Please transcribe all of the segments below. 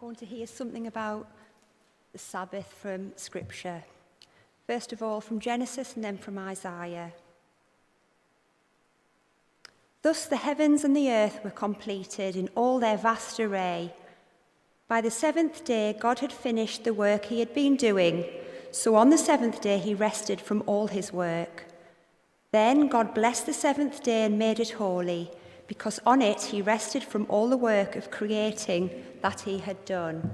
going to hear something about the Sabbath from Scripture. First of all, from Genesis and then from Isaiah. Thus the heavens and the earth were completed in all their vast array. By the seventh day, God had finished the work he had been doing, so on the seventh day he rested from all his work. Then God blessed the seventh day and made it holy, because on it he rested from all the work of creating that he had done.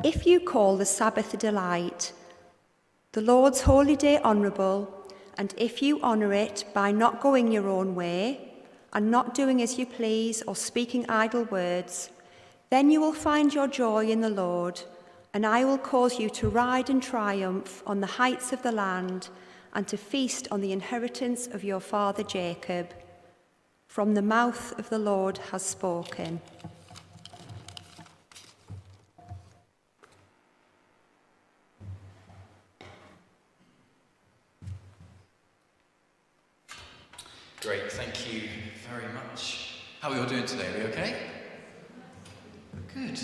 If you call the Sabbath a delight, the Lord's holy day honourable, and if you honour it by not going your own way, and not doing as you please or speaking idle words, then you will find your joy in the Lord, and I will cause you to ride in triumph on the heights of the land, and to feast on the inheritance of your father Jacob. From the mouth of the Lord has spoken. Great, thank you very much. How are we all doing today? Are we okay? Good.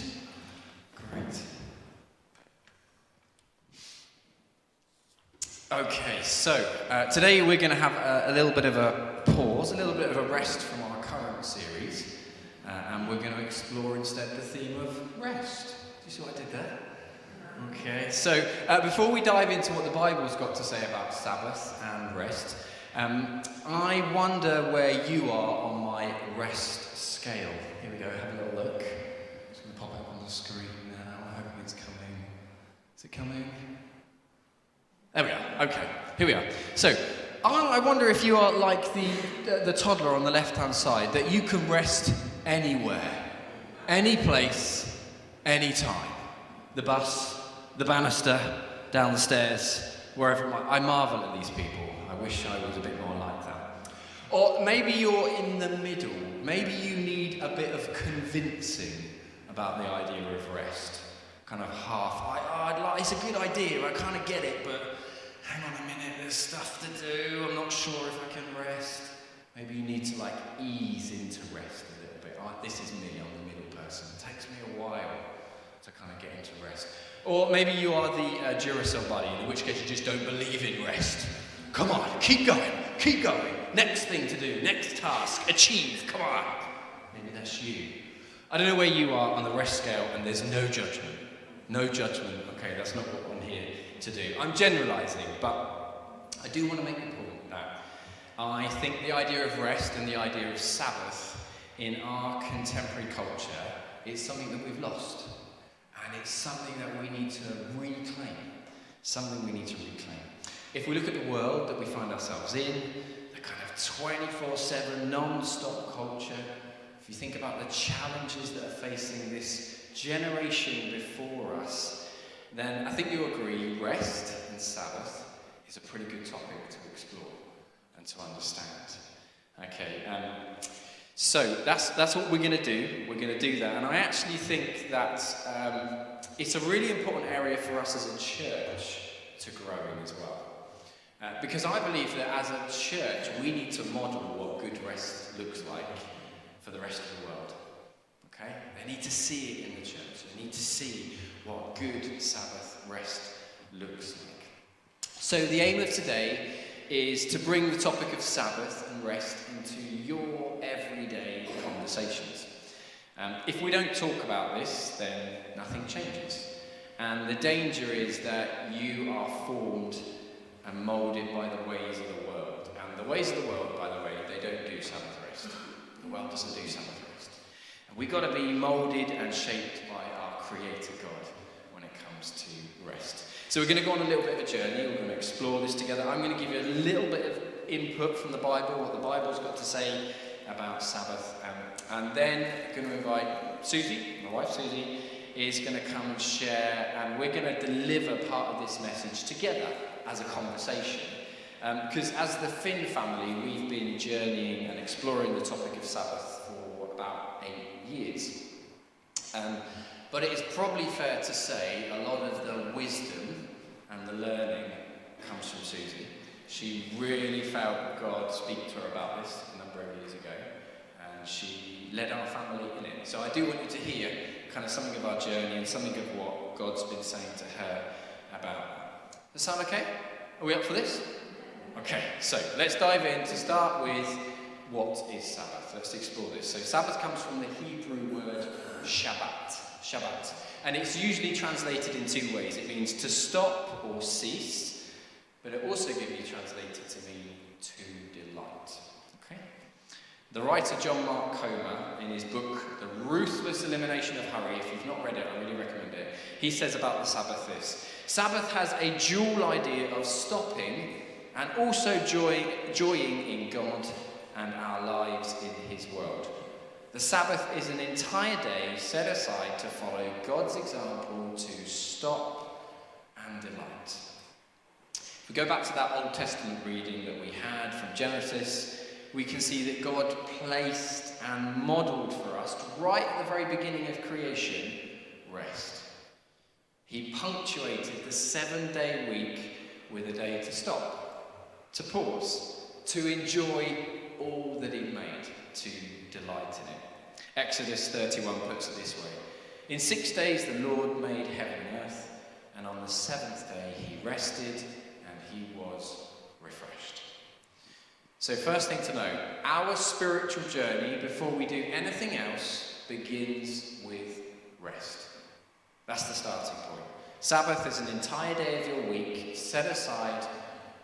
Great. Okay, so today we're going to have a little bit of a pause, a little bit of a rest from our current series, and we're going to explore instead the theme of rest. Do you see what I did there? Okay, so before we dive into what the Bible's got to say about Sabbath and rest, I wonder where you are on my rest scale. Here we go, have a little look. It's going to pop up on the screen now. I hope it's coming. Is it coming? There we are. Okay, here we are. So, I wonder if you are like the toddler on the left-hand side, that you can rest anywhere, any place, any time. The bus, the banister, down the stairs, wherever it might. I marvel at these people. I wish I was a bit more like that. Or maybe you're in the middle. Maybe you need a bit of convincing about the idea of rest. Kind of half, it's a good idea, I kind of get it, but hang on a minute, there's stuff to do, I'm not sure if I can rest. Maybe you need to ease into rest a little bit. This is me, I'm the middle person. It takes me a while to kind of get into rest. Or maybe you are the Duracell buddy, in which case you just don't believe in rest. Come on, keep going. Next thing to do, next task, achieve, come on. Maybe that's you. I don't know where you are on the rest scale, and there's no judgment. No judgment, okay, that's not what I'm here to do. I'm generalising, but I do want to make the point that I think the idea of rest and the idea of Sabbath in our contemporary culture is something that we've lost. And it's something that we need to reclaim. If we look at the world that we find ourselves in, the kind of 24/7 non-stop culture, if you think about the challenges that are facing this generation before us, then I think you'll agree rest and Sabbath is a pretty good topic to explore and to understand. Okay, so that's what we're going to do. We're going to do that. And I actually think that it's a really important area for us as a church to grow in as well. Because I believe that as a church, we need to model what good rest looks like for the rest of the world. Okay? They need to see it in the church. They need to see what good Sabbath rest looks like. So the aim of today is to bring the topic of Sabbath and rest into your everyday conversations. If we don't talk about this, then nothing changes. And the danger is that you are formed and moulded by the ways of the world. And the ways of the world, by the way, they don't do Sabbath rest. The world doesn't do Sabbath rest. And we've got to be moulded and shaped by our Creator God when it comes to rest. So we're going to go on a little bit of a journey. We're going to explore this together. I'm going to give you a little bit of input from the Bible, what the Bible's got to say about Sabbath. And then I'm going to invite Suzie, my wife Suzie, is going to come and share, and we're going to deliver part of this message together as a conversation. Because as the Finn family, we've been journeying and exploring the topic of Sabbath for about 8 years. But it is probably fair to say a lot of the wisdom and the learning comes from Suzie. She really felt God speak to her about this a number of years ago. and she led our family in it. So I do want you to hear kind of something of our journey and something of what God's been saying to her about. Does that sound okay? Are we up for this? Okay, so let's dive in to start with what is Sabbath. Let's explore this. So Sabbath comes from the Hebrew word Shabbat. And it's usually translated in two ways. It means to stop or cease, but it also can be translated to mean to delight. Okay? The writer John Mark Comer, in his book The Ruthless Elimination of Hurry, if you've not read it, I really recommend it, he says about the Sabbath this: Sabbath has a dual idea of stopping and also joying in God and our lives in his world. The Sabbath is an entire day set aside to follow God's example to stop and delight. If we go back to that Old Testament reading that we had from Genesis, we can see that God placed and modelled for us, right at the very beginning of creation, rest. He punctuated the 7-day week with a day to stop, to pause, to enjoy all that he made, to delight in it. Exodus 31 puts it this way: in 6 days the Lord made heaven and earth, and on the 7th day he rested and he was refreshed. So first thing to know, our spiritual journey before we do anything else begins with rest. That's the starting point. Sabbath is an entire day of your week set aside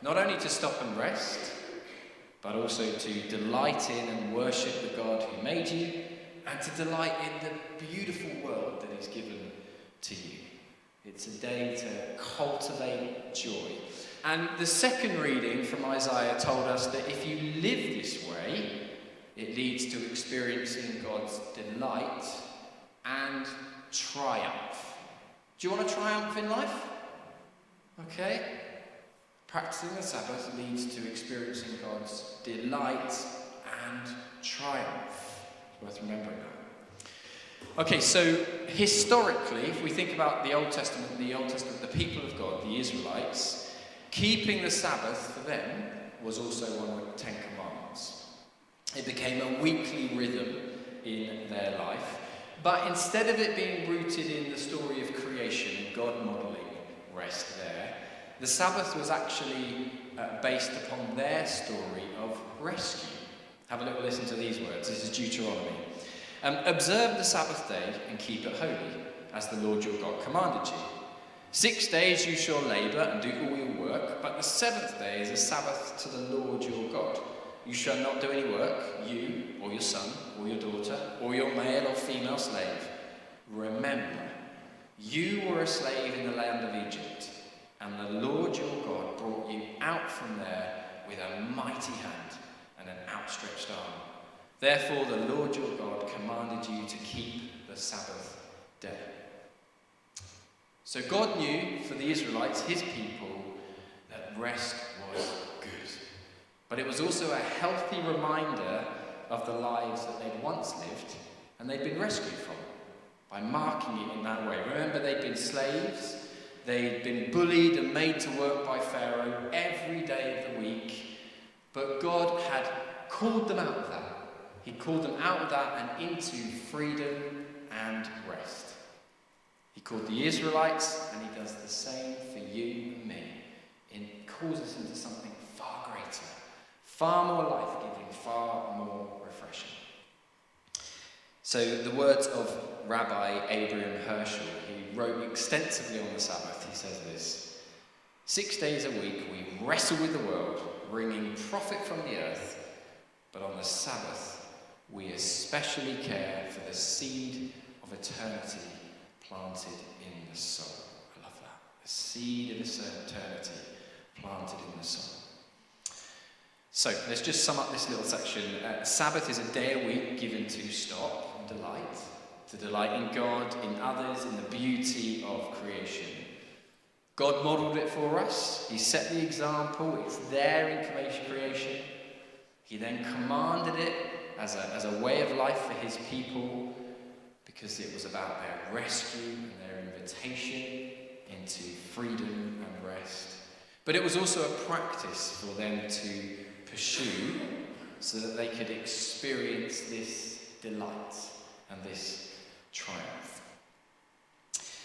not only to stop and rest, but also to delight in and worship the God who made you, and to delight in the beautiful world that he's given to you. It's a day to cultivate joy. And the second reading from Isaiah told us that if you live this way, it leads to experiencing God's delight and triumph. Do you want to triumph in life? Okay. Practicing the Sabbath leads to experiencing God's delight and triumph. It's worth remembering that. Okay, so historically, if we think about the Old Testament, the people of God, the Israelites, keeping the Sabbath for them was also one of the 10 Commandments. It became a weekly rhythm in their life, but instead of it being rooted in the story of creation, God modelling rest there, the Sabbath was actually based upon their story of rescue. Have a little listen to these words. This is Deuteronomy. Observe the Sabbath day and keep it holy, as the Lord your God commanded you. 6 days you shall labour and do all your work, but the 7th day is a Sabbath to the Lord your God. You shall not do any work, you, or your son, or your daughter, or your male or female slave. Remember, you were a slave in the land of Egypt, and the Lord your God brought you out from there with a mighty hand and an outstretched arm. Therefore the Lord your God commanded you to keep the Sabbath day. So God knew for the Israelites, his people, that rest was good. But it was also a healthy reminder of the lives that they'd once lived and they'd been rescued from, by marking it in that way. Remember, they'd been slaves. They'd been bullied and made to work by Pharaoh every day of the week, but God had called them out of that. He called them out of that and into freedom and rest. He called the Israelites, and he does the same for you and me. It calls us into something far greater, far more life-giving, far more refreshing. So the words of Rabbi Abraham Herschel, he wrote extensively on the Sabbath. He says this: 6 days a week we wrestle with the world, wringing profit from the earth, but on the Sabbath we especially care for the seed of eternity planted in the soul. I love that. The seed of eternity planted in the soul. So let's just sum up this little section. Sabbath is a day a week given to stop and delight, to delight in God, in others, in the beauty of creation. God modelled it for us. He set the example. It's there in creation. He then commanded it as a way of life for his people, because it was about their rescue and their invitation into freedom and rest. But it was also a practice for them to pursue so that they could experience this delight and this triumph.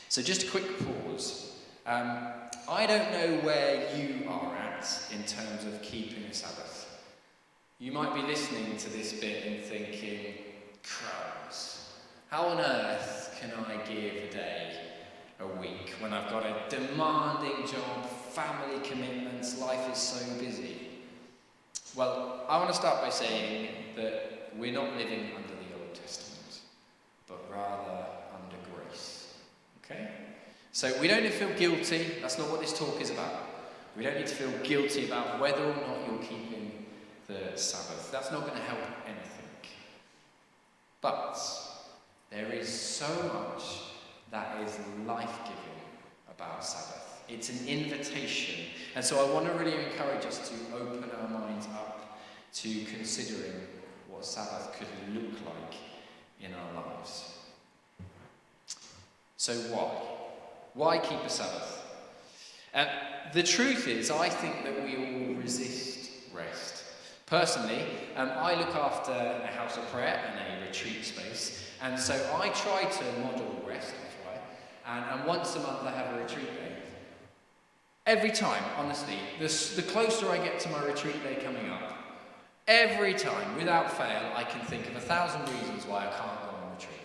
So just a quick pause. I don't know where you are at in terms of keeping a Sabbath. You might be listening to this bit and thinking, crumbs, how on earth can I give a day, a week, when I've got a demanding job, family commitments, life is so busy? Well, I want to start by saying that we're not living under the Old Testament, but rather under grace. Okay? So we don't need to feel guilty. That's not what this talk is about. We don't need to feel guilty about whether or not you're keeping the Sabbath. That's not going to help anything. But there is so much that is life-giving about Sabbath. It's an invitation. And so I want to really encourage us to open our minds up to considering what Sabbath could look like in our lives. So why? Why keep a Sabbath? The truth is, I think that we all resist rest. Personally, I look after a house of prayer and a retreat space, and so I try to model rest, and once a month I have a retreat day. Every time, honestly, the closer I get to my retreat day coming up, every time, without fail, I can think of 1,000 reasons why I can't go on retreat.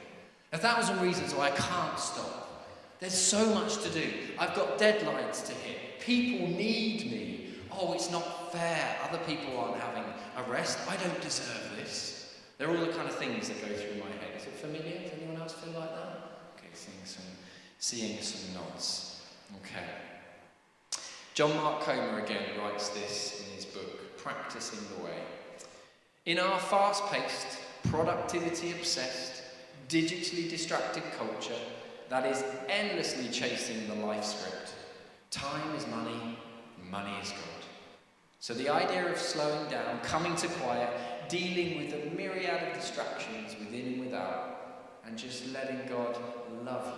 1,000 reasons why I can't stop. There's so much to do. I've got deadlines to hit. People need me. Oh, it's not fair. Other people aren't having a rest. I don't deserve this. They're all the kind of things that go through my head. Is it familiar? Does anyone else feel like that? Okay, seeing some nods. Okay. John Mark Comer again writes this in his book, Practicing the Way. In our fast-paced, productivity-obsessed, digitally distracted culture that is endlessly chasing the life script, time is money, money is God. So the idea of slowing down, coming to quiet, dealing with a myriad of distractions within and without, and just letting God love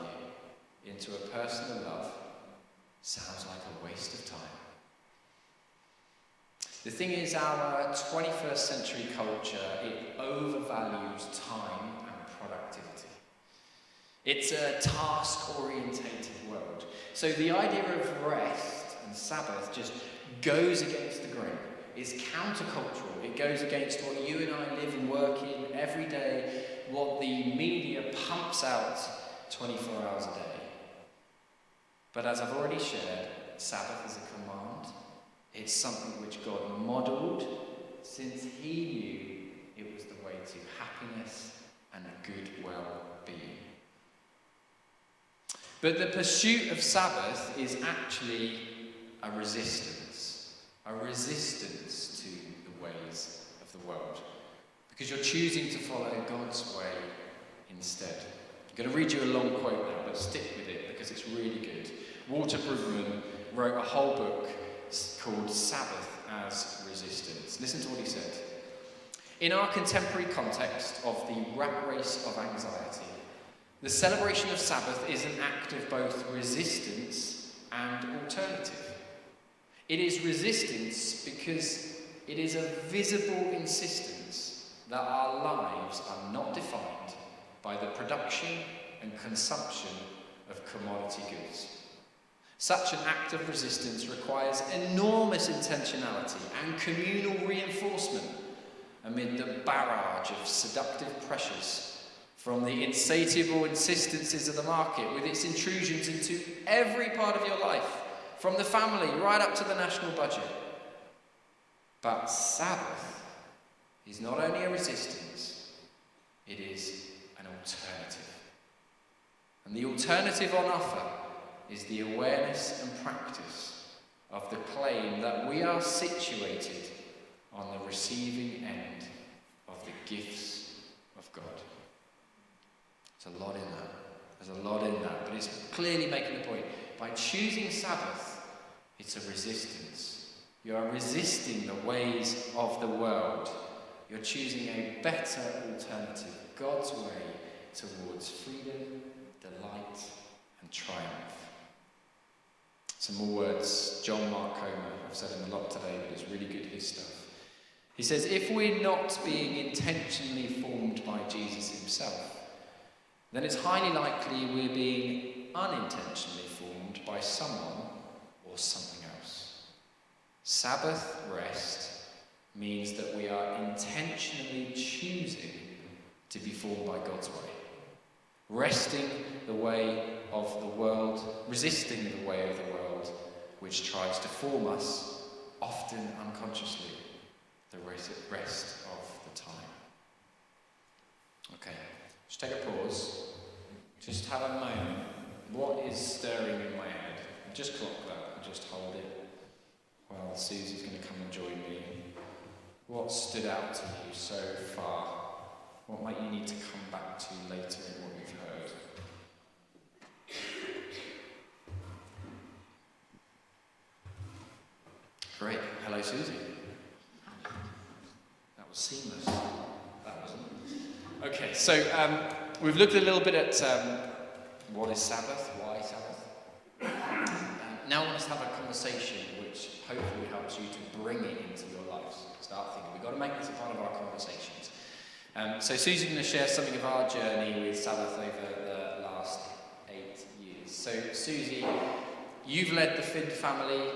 you into a personal love sounds like a waste of time. The thing is, our 21st century culture, it overvalues time and productivity. It's a task-orientated world. So the idea of rest and Sabbath just goes against the grain. It's countercultural. It goes against what you and I live and work in every day, what the media pumps out 24 hours a day. But as I've already shared, Sabbath is a command. It's something which God modelled since he knew it was the way to happiness and a good well-being. But the pursuit of Sabbath is actually a resistance to the ways of the world, because you're choosing to follow God's way instead. I'm going to read you a long quote now, but stick with it because it's really good. Walter Brueggemann wrote a whole book called Sabbath as Resistance. Listen to what he said. In our contemporary context of the rat race of anxiety, the celebration of Sabbath is an act of both resistance and alternative. It is resistance because it is a visible insistence that our lives are not defined by the production and consumption of commodity goods. Such an act of resistance requires enormous intentionality and communal reinforcement amid the barrage of seductive pressures from the insatiable insistences of the market with its intrusions into every part of your life, from the family right up to the national budget. But Sabbath is not only a resistance, it is an alternative. And the alternative on offer is the awareness and practice of the claim that we are situated on the receiving end of the gifts of God. There's a lot in that. There's a lot in that, but it's clearly making the point. By choosing Sabbath, it's a resistance. You are resisting the ways of the world. You're choosing a better alternative, God's way towards freedom, delight, and triumph. Some more words. John Mark Comer, I've said him a lot today, but it's really good, his stuff. He says, if we're not being intentionally formed by Jesus himself, then it's highly likely we're being unintentionally formed by someone or something else. Sabbath rest means that we are intentionally choosing to be formed by God's way. Resting the way of the world, resisting the way of the world, which tries to form us, often unconsciously, the rest of the time. Okay, just take a pause. Just have a moment. What is stirring in my head? Just clock that and just hold it while Susie's going to come and join me. What stood out to you so far? What might you need to come back to later in what you've heard? Great. Hello, Susie. That was seamless. That wasn't. Okay, so we've looked a little bit at what is Sabbath, why Sabbath. Now I want us to have a conversation which hopefully helps you to bring it into your lives. Start thinking, we've got to make this a part of our conversations. So Susie's going to share something of our journey with Sabbath over the last 8 years. So Susie, you've led the Finn family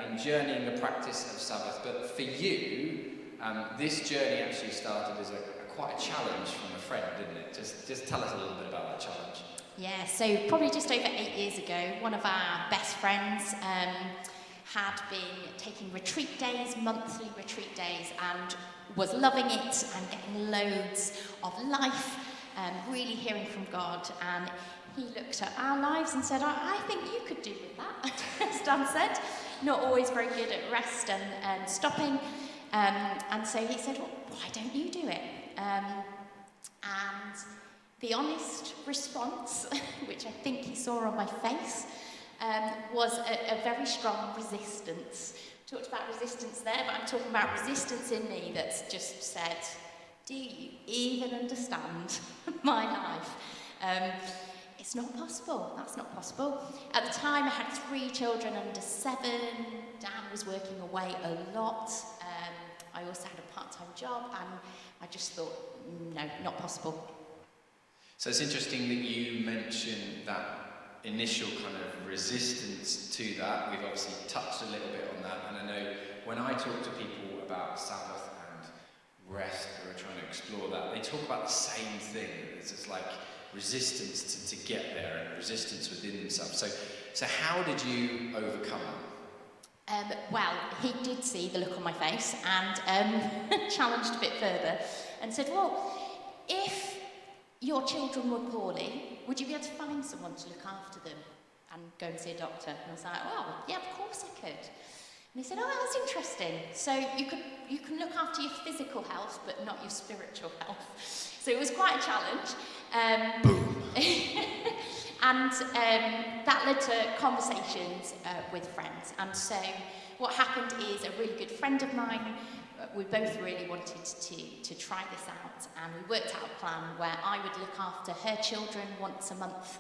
in journeying the practice of Sabbath, but for you, this journey actually started as quite a challenge from a friend, didn't it? Just tell us a little bit about that challenge. Yeah, so probably just over 8 years ago, one of our best friends had been taking retreat days, monthly retreat days, and was loving it and getting loads of life, really hearing from God. And he looked at our lives and said, I think you could do with that, as Dan said. Not always very good at rest and stopping. And so he said, well, why don't you do it? And the honest response, which I think he saw on my face, was a very strong resistance. Talked about resistance there, but I'm talking about resistance in me that's just said, do you even understand my life? It's not possible. That's not possible. At the time, I had 3 children under 7. Dan was working away a lot. I also had a part-time job, and I just thought, no, not possible. So it's interesting that you mentioned that initial kind of resistance to that. We've obviously touched a little bit on that, and I know when I talk to people about Sabbath and rest, who are trying to explore that, they talk about the same thing. It's just like resistance to get there and resistance within themselves. So how did you overcome that? Well, he did see the look on my face and challenged a bit further and said, well, if your children were poorly, would you be able to find someone to look after them and go and see a doctor? And I was like, well, yeah, of course I could. And he said, oh, that's interesting. So you can look after your physical health, but not your spiritual health. So it was quite a challenge. Boom. And that led to conversations with friends. And so what happened is a really good friend of mine, we both really wanted to try this out, and we worked out a plan where I would look after her children once a month,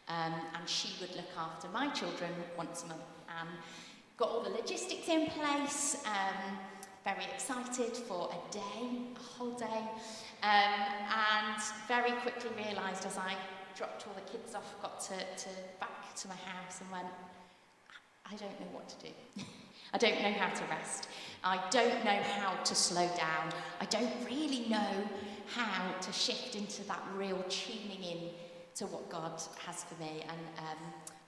and she would look after my children once a month. And got all the logistics in place, very excited for a day, a whole day, and very quickly realised as I dropped all the kids off, got to back to my house and went, I don't know what to do. I don't know how to rest. I don't know how to slow down. I don't really know how to shift into that real tuning in to what God has for me.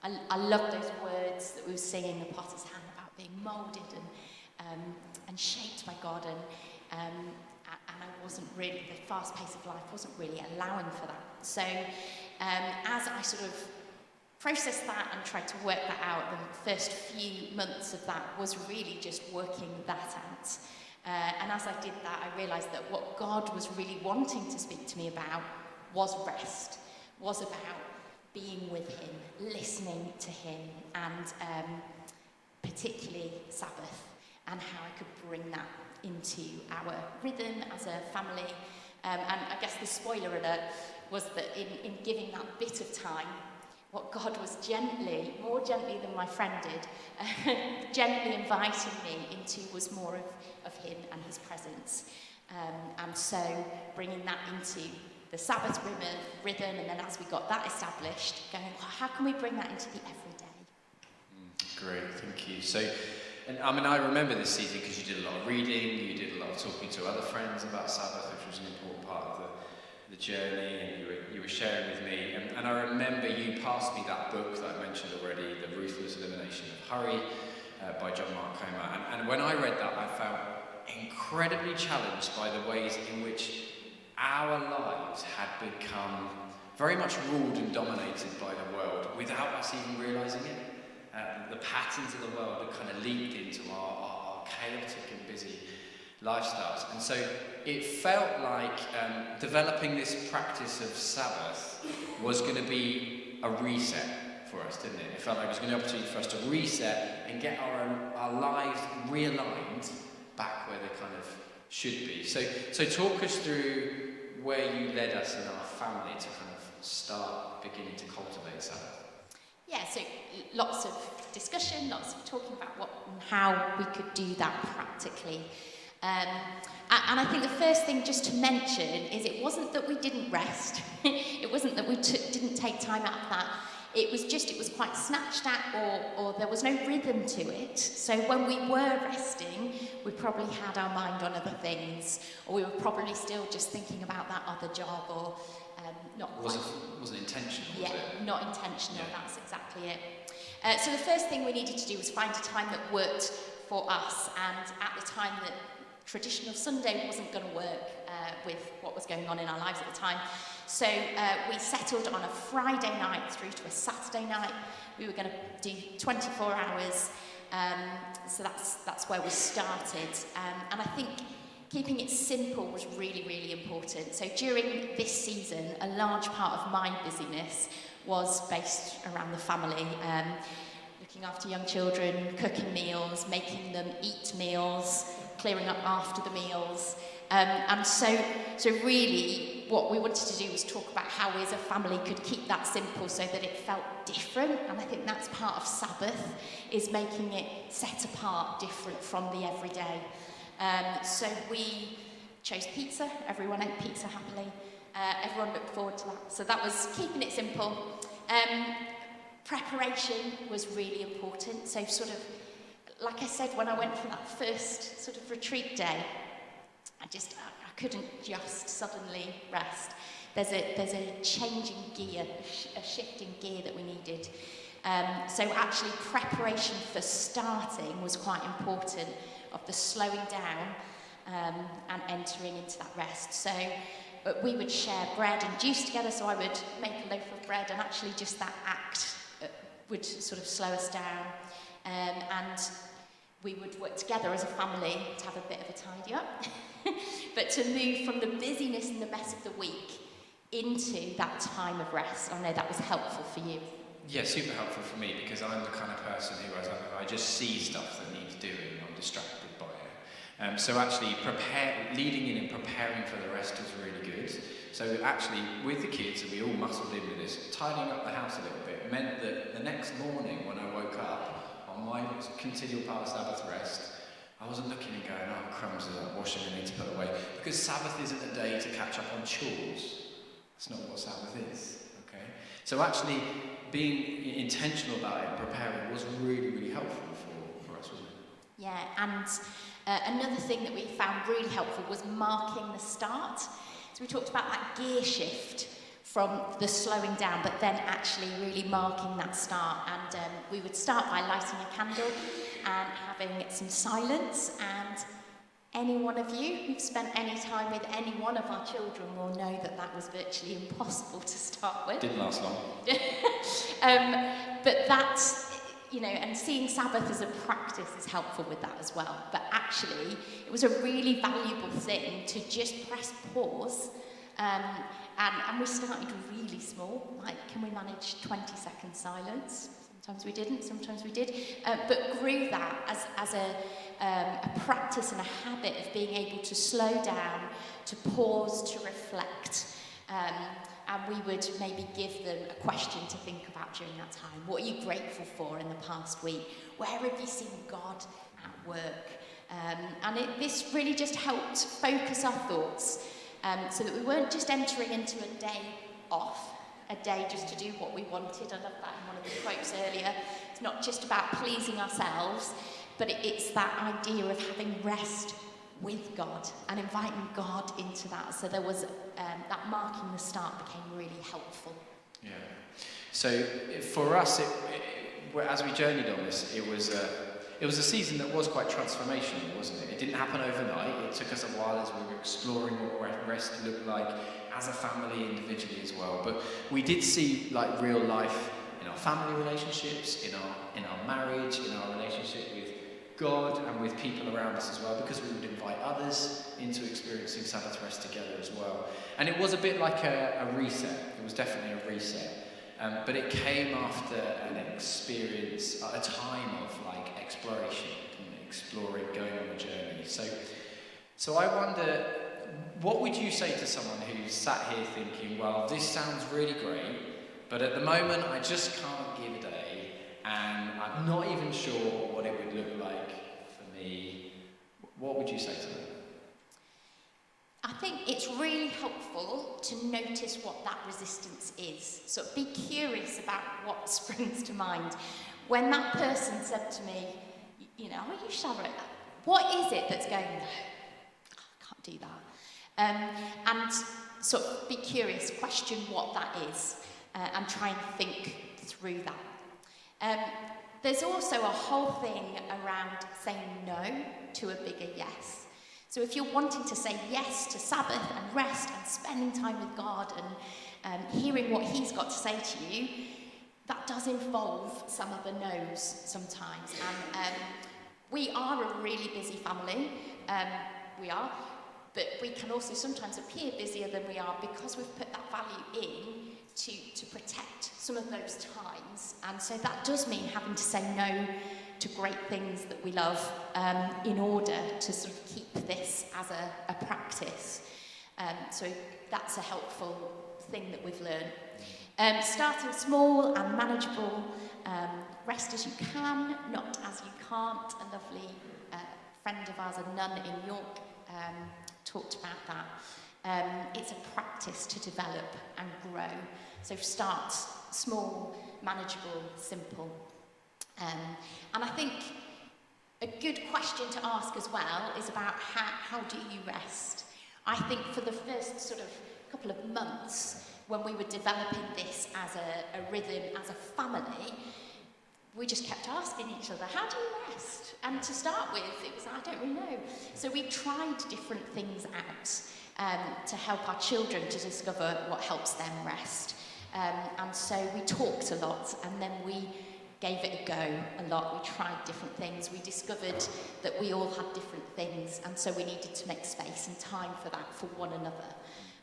And I love those words that we were singing, the Potter's Hand, about being moulded and shaped by God. And I wasn't really, the fast pace of life wasn't really allowing for that. So as I sort of processed that and tried to work that out, the first few months of that was really just working that out. And as I did that, I realised that what God was really wanting to speak to me about was rest, was about being with him, listening to him, and particularly Sabbath, and how I could bring that into our rhythm as a family. And I guess the spoiler alert was that in giving that bit of time, what God was more gently than my friend did, gently inviting me into was more of him and his presence. And so bringing that into the Sabbath rhythm, and then as we got that established, going, well, how can we bring that into the everyday? Great, thank you. So, and I mean, I remember this season because you did a lot of reading, you did a lot of talking to other friends about Sabbath, which was an important part of the journey, and you were sharing with me. And I remember you passed me that book that I mentioned already, The Ruthless Elimination of Hurry, by John Mark Comer. And when I read that, I felt incredibly challenged by the ways in which our lives had become very much ruled and dominated by the world without us even realising it. The patterns of the world had kind of leaked into our chaotic and busy lifestyles. And so it felt like developing this practice of Sabbath was going to be a reset for us, didn't it? It felt like it was going to be an opportunity for us to reset and get our lives realigned back where they kind of should be. So talk us through where you led us in our family to kind of start beginning to cultivate Sabbath. Yeah, so lots of discussion, lots of talking about what and how we could do that practically. And I think the first thing just to mention is it wasn't that we didn't rest. It wasn't that we didn't take time out of that. It was quite snatched at, or there was no rhythm to it. So when we were resting, we probably had our mind on other things, or we were probably still just thinking about that other job, or wasn't intentional, was it? Yeah, not intentional, yeah. That's exactly it. So the first thing we needed to do was find a time that worked for us, and at the time that traditional Sunday wasn't going to work with what was going on in our lives at the time. So we settled on a Friday night through to a Saturday night. We were going to do 24 hours, so that's where we started. And I think keeping it simple was really, really important. So during this season, a large part of my busyness was based around the family, looking after young children, cooking meals, making them eat meals, clearing up after the meals. And so really what we wanted to do was talk about how we as a family could keep that simple so that it felt different. And I think that's part of Sabbath, is making it set apart, different from the everyday. So we chose pizza. Everyone ate pizza happily. Everyone looked forward to that. So that was keeping it simple. Preparation was really important. So sort of, like I said, when I went for that first sort of retreat day, I couldn't just suddenly rest. There's a changing gear, a shifting gear that we needed. So actually preparation for starting was quite important, of the slowing down and entering into that rest. So we would share bread and juice together, so I would make a loaf of bread, and actually just that act would sort of slow us down. And we would work together as a family to have a bit of a tidy up, but to move from the busyness and the mess of the week into that time of rest. I know that was helpful for you. Yeah, super helpful for me, because I'm the kind of person who I just see stuff that needs doing and I'm distracted by it. So actually leading in and preparing for the rest was really good. So actually with the kids, and we all muscled in with this, tidying up the house a little bit meant that the next morning when I woke up on my continual part of Sabbath rest, I wasn't looking and going, oh, crumbs are washing I need to put away. Because Sabbath isn't a day to catch up on chores. That's not what Sabbath is, okay? So actually being intentional about it and preparing was really, really helpful for us, wasn't it? Yeah, and another thing that we found really helpful was marking the start. So we talked about that gear shift from the slowing down, but then actually really marking that start. And we would start by lighting a candle and having some silence. And any one of you who've spent any time with any one of our children will know that that was virtually impossible to start with. Didn't last long. But that's, and seeing Sabbath as a practice is helpful with that as well. But actually, it was a really valuable thing to just press pause. And we started really small, like, can we manage 20-second silence? Sometimes we didn't, sometimes we did. But grew that as a practice and a habit of being able to slow down, to pause, to reflect. and we would maybe give them a question to think about during that time. What are you grateful for in the past week? Where have you seen God at work? This really just helped focus our thoughts so that we weren't just entering into a day off, a day just to do what we wanted. I love that in one of the quotes earlier. It's not just about pleasing ourselves, but it's that idea of having rest with God and inviting God into that. So there was that marking the start became really helpful. Yeah. So for us, as we journeyed on this, it was a season that was quite transformational, wasn't it? It didn't happen overnight. It took us a while as we were exploring what rest looked like as a family, individually as well. But we did see like real life in our family relationships, in our marriage, in our relationship with God and with people around us as well, because we would invite others into experiencing Sabbath rest together as well. And it was a bit like a reset. It was definitely a reset. But it came after an experience, a time of like exploration, exploring, going on a journey. So I wonder, what would you say to someone who's sat here thinking, well, this sounds really great, but at the moment I just can't give a day, and I'm not even sure what it would look like for me. What would you say to them? I think it's really helpful to notice what that resistance is. So be curious about what springs to mind. When that person said to me, you know, are you sure? What is it that's going, no, I can't do that. And sort of be curious, question what that is, and try and think through that. There's also a whole thing around saying no to a bigger yes. So if you're wanting to say yes to Sabbath and rest and spending time with God and hearing what he's got to say to you, that does involve some other no's sometimes. And we are a really busy family, we are, but we can also sometimes appear busier than we are because we've put that value in to protect some of those times. And so that does mean having to say no to great things that we love in order to sort of keep this as a practice. So that's a helpful thing that we've learned. Starting small and manageable, rest as you can, not as you can't. A lovely friend of ours, a nun in York, talked about that. It's a practice to develop and grow. So start small, manageable, simple. And I think a good question to ask as well is about how do you rest? I think for the first sort of couple of months when we were developing this as a rhythm, as a family, we just kept asking each other, how do you rest? And to start with, it was, I don't really know. So we tried different things out to help our children to discover what helps them rest. And so we talked a lot, and then we gave it a go a lot. We tried different things. We discovered that we all had different things, and so we needed to make space and time for that for one another.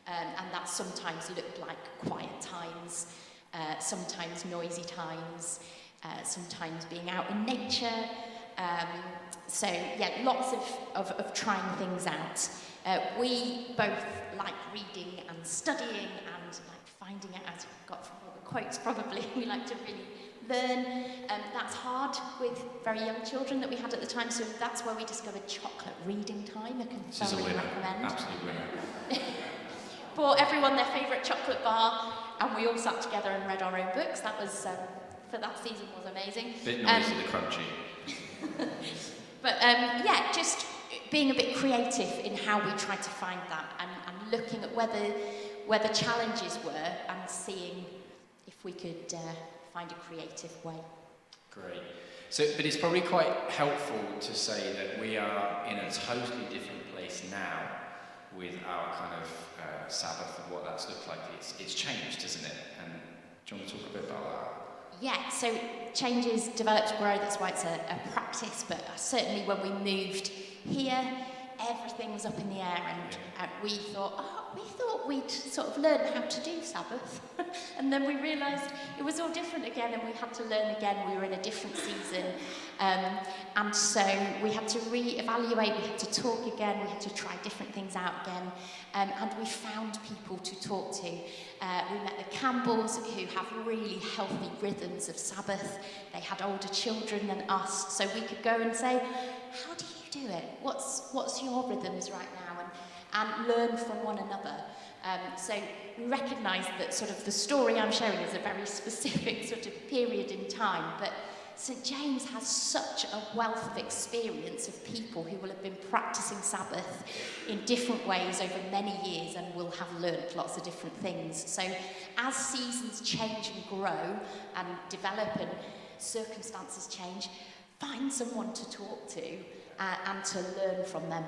And that sometimes looked like quiet times, sometimes noisy times, sometimes being out in nature. So yeah, lots of trying things out. We both like reading and studying and like finding out, as we've got from all the quotes probably, we like to really learn. That's hard with very young children that we had at the time, so that's where we discovered chocolate reading time. I can thoroughly recommend. Absolute winner. Bought everyone their favourite chocolate bar, and we all sat together and read our own books. That was, for that season, was amazing. Bit noisy, the crunchy. But yeah, just being a bit creative in how we tried to find that, and looking at where the challenges were, and seeing if we could find a creative way. Great. So, but it's probably quite helpful to say that we are in a totally different place now with our kind of Sabbath and what that's looked like. It's changed, isn't it? And do you want to talk a bit about that? Yeah, so changes, develop to grow, that's why it's a practice, but certainly when we moved here, everything was up in the air, and we thought we'd sort of learn how to do Sabbath. And then we realised it was all different again, and we had to learn again. We were in a different season. And so we had to re-evaluate, we had to talk again, we had to try different things out again. And we found people to talk to. We met the Campbells, who have really healthy rhythms of Sabbath. They had older children than us, so we could go and say, how do you do it? What's your rhythms right now? And learn from one another. So we recognise that sort of the story I'm sharing is a very specific sort of period in time, but St James has such a wealth of experience of people who will have been practising Sabbath in different ways over many years and will have learnt lots of different things. So as seasons change and grow and develop and circumstances change, find someone to talk to and to learn from them.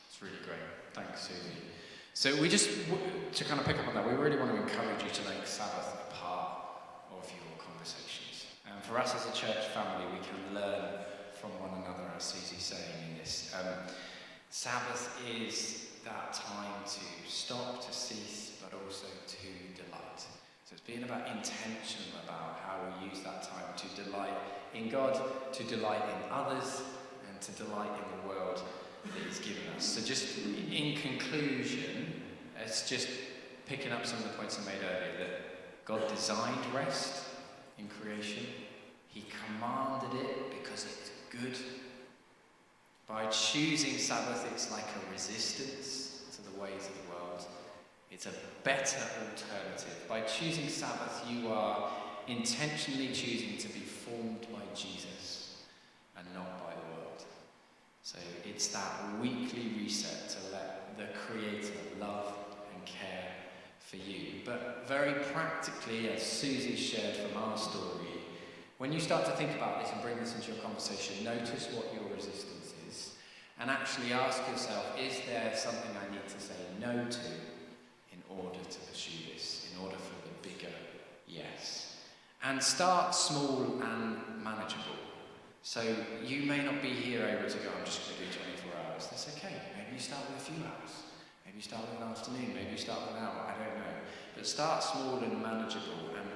It's really great. Thanks, Susie. So to kind of pick up on that, we really want to encourage you to make Sabbath a part of your conversations. And for us as a church family, we can learn from one another, as Susie's saying in this. Sabbath is that time to stop, to cease, but also to delight. So it's being about intentional about how we use that time to delight in God, to delight in others, and to delight in the world that He's given us. So just in conclusion, it's just picking up some of the points I made earlier, that God designed rest in creation. He commanded it because it's good. By choosing Sabbath, it's like a resistance to the ways of the world. It's a better alternative. By choosing Sabbath, you are intentionally choosing to be formed by Jesus and not by the world. So it's that weekly reset to let the Creator love and care for you. But very practically, as Susie shared from our story, when you start to think about this and bring this into your conversation, notice what your resistance is and actually ask yourself, is there something I need to say no to in order to pursue this, in order for the bigger yes? And start small and manageable. So you may not be here able to go, I'm just going to do 24 hours. That's okay. Maybe you start with a few hours. Maybe you start with an afternoon. Maybe you start with an hour. I don't know. But start small and manageable and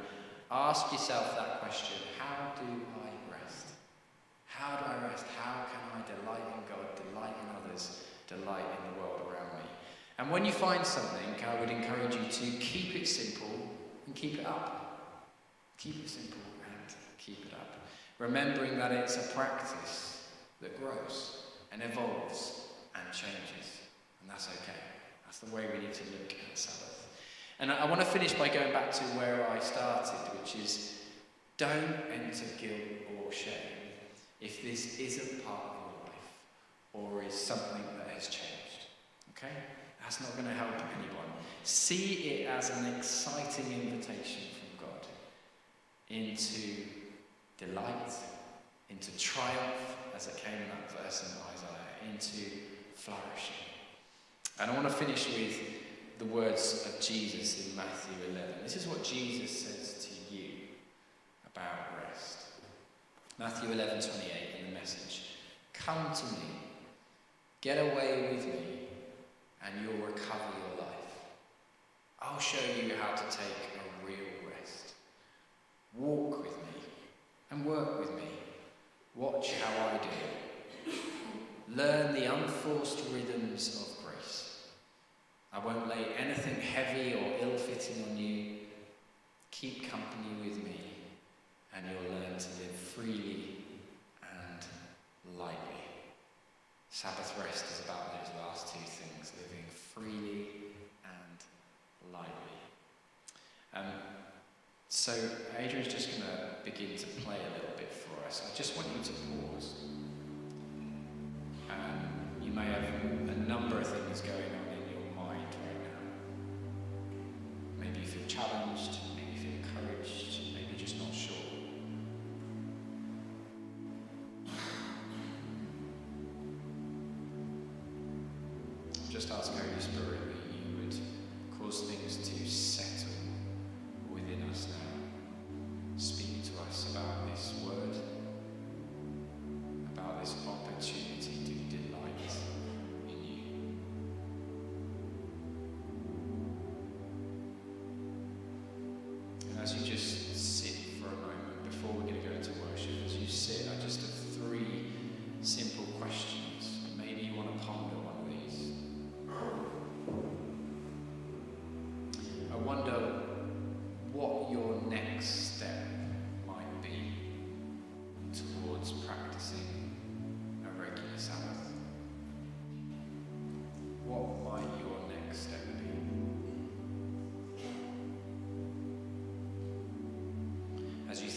ask yourself that question, how do I rest? How do I rest? How can I delight in God, delight in others, delight in the world around me? And when you find something, I would encourage you to keep it simple and keep it up. Keep it simple and keep it up. Remembering that it's a practice that grows and evolves and changes. And that's okay. That's the way we need to look at Sabbath. And I want to finish by going back to where I started, which is don't enter guilt or shame if this isn't part of your life or is something that has changed. Okay? That's not going to help anyone. See it as an exciting invitation from God into delight, into triumph, as it came in that verse in Isaiah, into flourishing. And I want to finish with the words of Jesus in Matthew 11. This is what Jesus says to you about rest. Matthew 11:28 in the Message. Come to me, get away with me, and you'll recover your life. I'll show you how to take a real rest. Walk with me and work with me. Watch how I do it. Learn the unforced rhythms of grace. I won't lay anything heavy or ill-fitting on you. Keep company with me, and you'll learn to live freely and lightly. Sabbath rest is about those last two things, living freely and lightly. So Adrian's just going to begin to play a little bit for us. I just want you to pause. You may have a number of things going on in your mind right now. Maybe you feel challenged, maybe you feel encouraged, maybe you're just not sure. Just ask Holy Spirit that you would cause things to settle within us now. Speak to us about this word, about this opportunity to delight in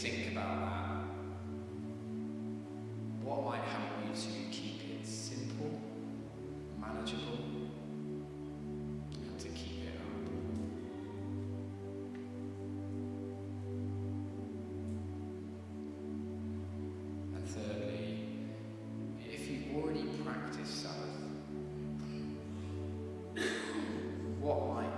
think about that, what might help you to keep it simple, manageable, and to keep it up? And thirdly, if you've already practiced Sabbath, what might